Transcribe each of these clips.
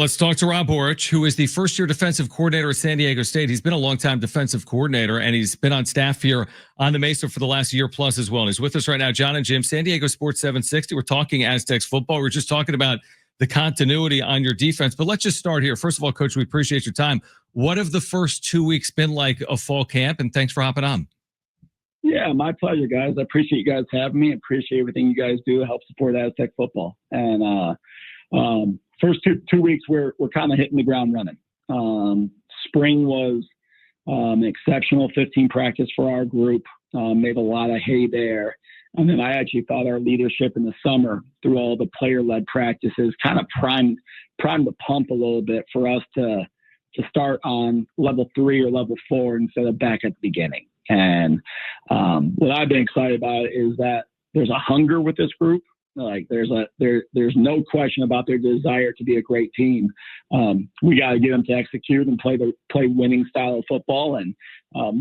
Let's talk to Rob Aurich, who is the first-year defensive coordinator at San Diego State. He's been a longtime defensive coordinator, and he's been on staff here on the Mesa for the last year plus as well. And he's with us right now. John and Jim, San Diego Sports 760. We're talking Aztecs football. We're just talking about the continuity on your defense. But let's just start here. First of all, Coach, we appreciate your time. What have the first 2 weeks been like of fall camp? And thanks for hopping on. Yeah, my pleasure, guys. I appreciate you guys having me. I appreciate everything you guys do to help support Aztec football. And first two weeks, we're kind of hitting the ground running. Spring was an exceptional 15 practice for our group. Made a lot of hay there. And then I actually thought our leadership in the summer through all the player-led practices kind of primed the pump a little bit for us to start on level 3 or level 4 instead of back at the beginning. And what I've been excited about is that there's a hunger with this group. Like there's no question about their desire to be a great team. We got to get them to execute and play winning style of football, and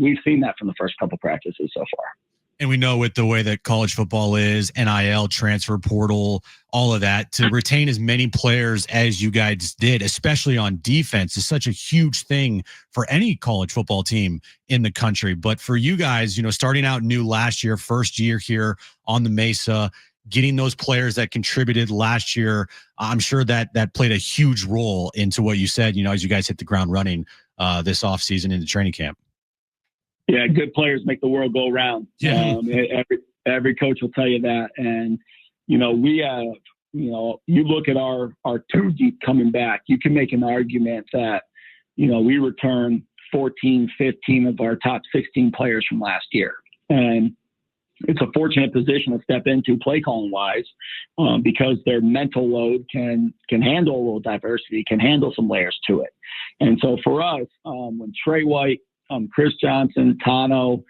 we've seen that from the first couple practices so far. And we know with the way that college football is, NIL, transfer portal, all of that, to retain as many players as you guys did, especially on defense, is such a huge thing for any college football team in the country. But for you guys, starting out new last year, first year here on the Mesa, getting those players that contributed last year, I'm sure that played a huge role into what you said, as you guys hit the ground running this offseason into training camp. Yeah, good players make the world go round. Yeah. Every coach will tell you that. And, we have, you look at our 2 deep coming back, you can make an argument that, we return 14, 15 of our top 16 players from last year. And it's a fortunate position to step into play calling wise, because their mental load can handle a little diversity, can handle some layers to it. And so for us, when Trey White, Chris Johnson, Tano,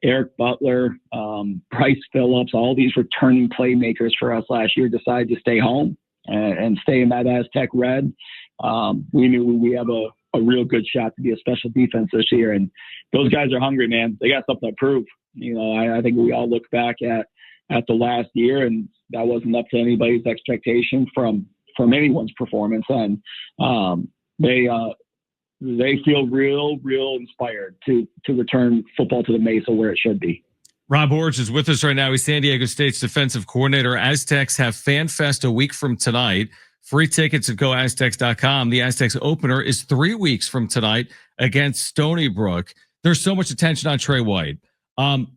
Eric Butler, Bryce Phillips, all these returning playmakers for us last year decided to stay home and stay in that Aztec red. We knew we have a real good shot to be a special defense this year. And those guys are hungry, man. They got something to prove. I think we all look back at the last year, and that wasn't up to anybody's expectation from anyone's performance. And they feel real inspired to return football to the Mesa where it should be. Rob Aurich is with us right now. He's San Diego State's defensive coordinator. Aztecs have Fan Fest a week from tonight. Free tickets at goaztecs.com. The Aztecs opener is 3 weeks from tonight against Stony Brook. There's so much attention on Trey White.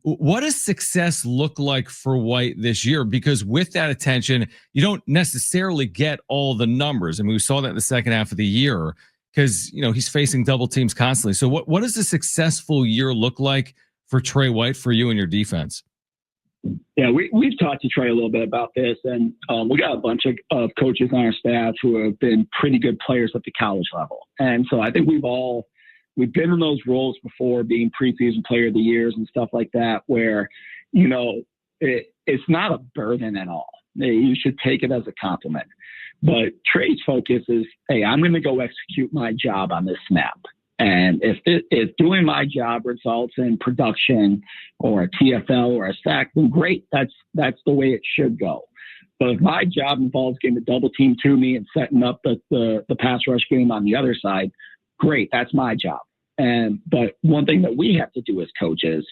What does success look like for White this year? Because with that attention, you don't necessarily get all the numbers. I mean, we saw that in the second half of the year because, he's facing double teams constantly. So what does a successful year look like for Trey White for you and your defense? Yeah, we've talked to Trey a little bit about this, and we got a bunch of coaches on our staff who have been pretty good players at the college level. And so I think we've been in those roles before, being preseason player of the years and stuff like that, where, it's not a burden at all. You should take it as a compliment. But Trey's focus is, hey, I'm going to go execute my job on this snap. And if doing my job results in production or a TFL or a sack, then great. That's the way it should go. But if my job involves getting a double team to me and setting up the pass rush game on the other side, great. That's my job. But one thing that we have to do as coaches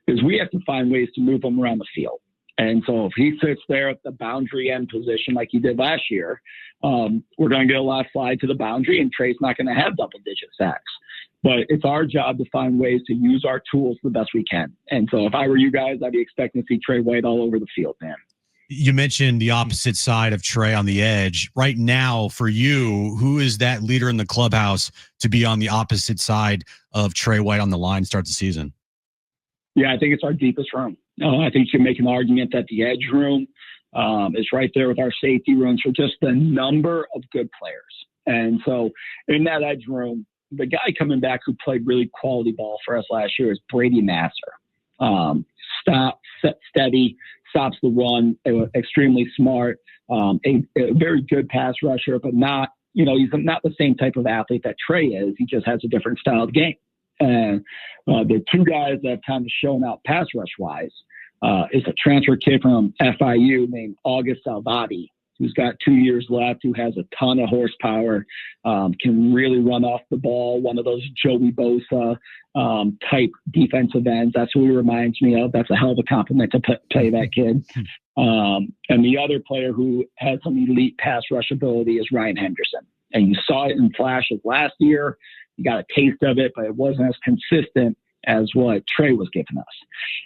is we have to find ways to move them around the field. And so if he sits there at the boundary end position like he did last year, we're going to get a lot of slide to the boundary, and Trey's not going to have double-digit sacks. But it's our job to find ways to use our tools the best we can. And so if I were you guys, I'd be expecting to see Trey White all over the field, man. You mentioned the opposite side of Trey on the edge. Right now, for you, who is that leader in the clubhouse to be on the opposite side of Trey White on the line start the season? Yeah, I think it's our deepest room. I think you can make an argument that the edge room is right there with our safety rooms for just the number of good players. And so in that edge room, the guy coming back who played really quality ball for us last year is Brady Nasser. Steady, stops the run, extremely smart, a very good pass rusher, but not, he's not the same type of athlete that Trey is. He just has a different style of game. And the two guys that have kind of shown out pass rush wise is a transfer kid from FIU named August Salvati who's got 2 years left, who has a ton of horsepower, can really run off the ball. One of those Joey Bosa type defensive ends. That's who he reminds me of. That's a hell of a compliment to play that kid. And the other player who has some elite pass rush ability is Ryan Henderson. And you saw it in flashes last year. You got a taste of it, but it wasn't as consistent as what Trey was giving us.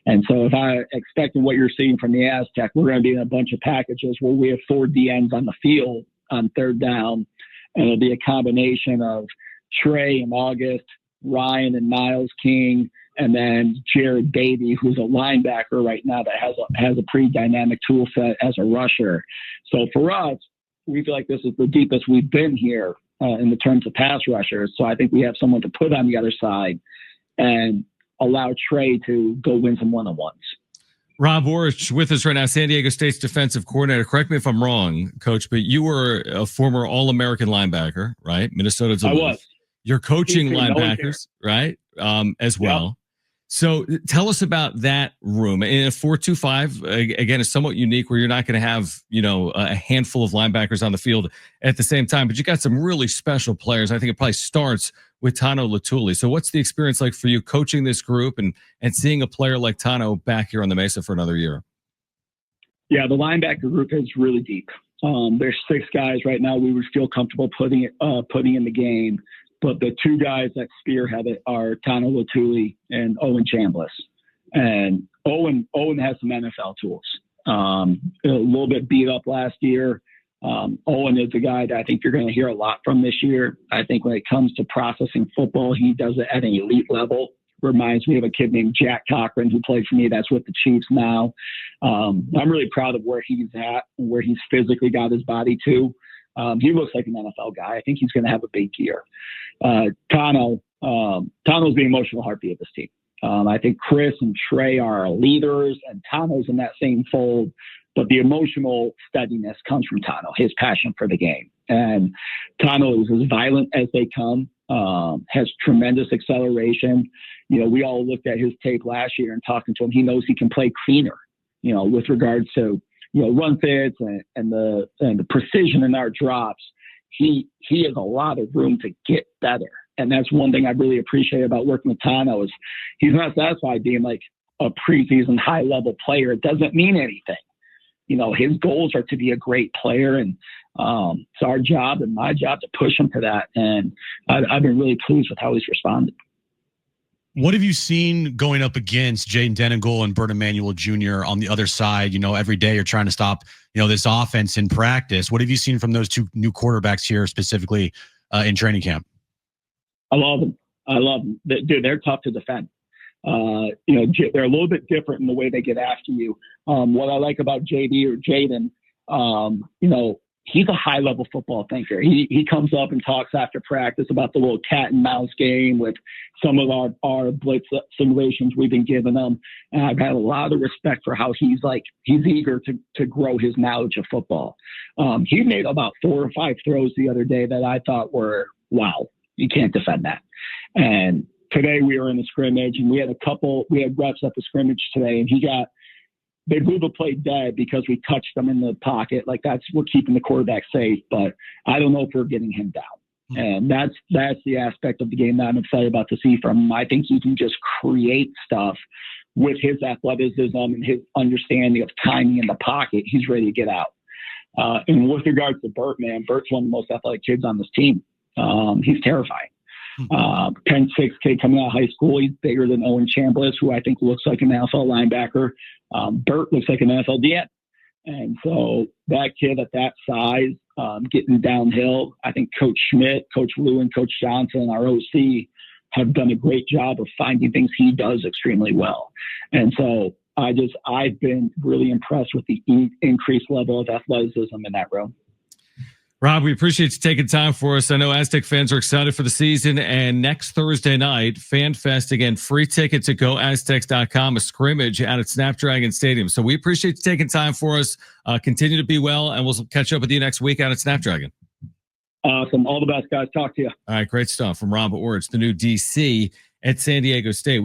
And so if I expected what you're seeing from the Aztec, we're going to be in a bunch of packages where we have 4 DNs on the field on third down. And it'll be a combination of Trey and August, Ryan and Miles King, and then Jared Beatty, who's a linebacker right now that has a pretty dynamic tool set as a rusher. So for us, we feel like this is the deepest we've been here in the terms of pass rushers. So I think we have someone to put on the other side and allow Trey to go win some one-on-ones. Rob Aurich with us right now, San Diego State's defensive coordinator. Correct me if I'm wrong, Coach, but you were a former All-American linebacker, right? Minnesota Duluth. I was. You're coaching linebackers, right? As well. Yep. So tell us about that room. In a 4-2-5, again, it's somewhat unique where you're not going to have, a handful of linebackers on the field at the same time, but you got some really special players. I think it probably starts with Tano Letuli. So what's the experience like for you coaching this group and seeing a player like Tano back here on the Mesa for another year? Yeah, the linebacker group is really deep. There's 6 guys right now we would feel comfortable putting in the game. But the 2 guys that spearhead it are Tano Letuli and Owen Chambliss. And Owen has some NFL tools. A little bit beat up last year. Owen is a guy that I think you're going to hear a lot from this year. I think when it comes to processing football, he does it at an elite level. Reminds me of a kid named Jack Cochran who played for me. That's with the Chiefs now. I'm really proud of where he's at and where he's physically got his body to. He looks like an NFL guy. I think he's going to have a big year. Tano's the emotional heartbeat of this team. I think Chris and Trey are leaders, and Tano's in that same fold. But the emotional steadiness comes from Tano, his passion for the game. And Tano is as violent as they come, has tremendous acceleration. We all looked at his tape last year and talking to him. He knows he can play cleaner, with regards to run fits and the precision in our drops. He has a lot of room to get better. And that's one thing I really appreciate about working with Tano is he's not satisfied being like a preseason high level player. It doesn't mean anything. His goals are to be a great player, and it's our job and my job to push him to that. And I've been really pleased with how he's responded. What have you seen going up against Jaden Denengel and Bert Emanuel Jr. on the other side? Every day you're trying to stop, this offense in practice. What have you seen from those 2 new quarterbacks here, specifically in training camp? I love them. Dude, they're tough to defend. They're a little bit different in the way they get after you. What I like about JD or Jaden, he's a high-level football thinker. He comes up and talks after practice about the little cat and mouse game with some of our blitz simulations we've been giving him. And I've had a lot of respect for how he's eager to grow his knowledge of football. He made about 4 or 5 throws the other day that I thought were, wow, you can't defend that. And today we were in the scrimmage and we had reps at the scrimmage today, and they blew the play dead because we touched them in the pocket. We're keeping the quarterback safe, but I don't know if we're getting him down. And that's the aspect of the game that I'm excited about to see from him. I think he can just create stuff with his athleticism and his understanding of timing in the pocket. He's ready to get out. And with regards to Bert, man, Bert's one of the most athletic kids on this team. He's terrifying. 10'6" kid coming out of high school. He's bigger than Owen Chambliss, who I think looks like an NFL linebacker. Bert looks like an NFL DN. And so that kid at that size, getting downhill, I think Coach Schmidt, Coach Lewin, Coach Johnson, our OC, have done a great job of finding things he does extremely well. And so I've been really impressed with the increased level of athleticism in that room. Rob, we appreciate you taking time for us. I know Aztec fans are excited for the season, and next Thursday night, Fan Fest, again, free tickets at goaztecs.com, a scrimmage out at Snapdragon Stadium. So we appreciate you taking time for us. Continue to be well, and we'll catch up with you next week out at Snapdragon. Awesome. All the best, guys. Talk to you. All right, great stuff from Rob Aurich, the new DC at San Diego State.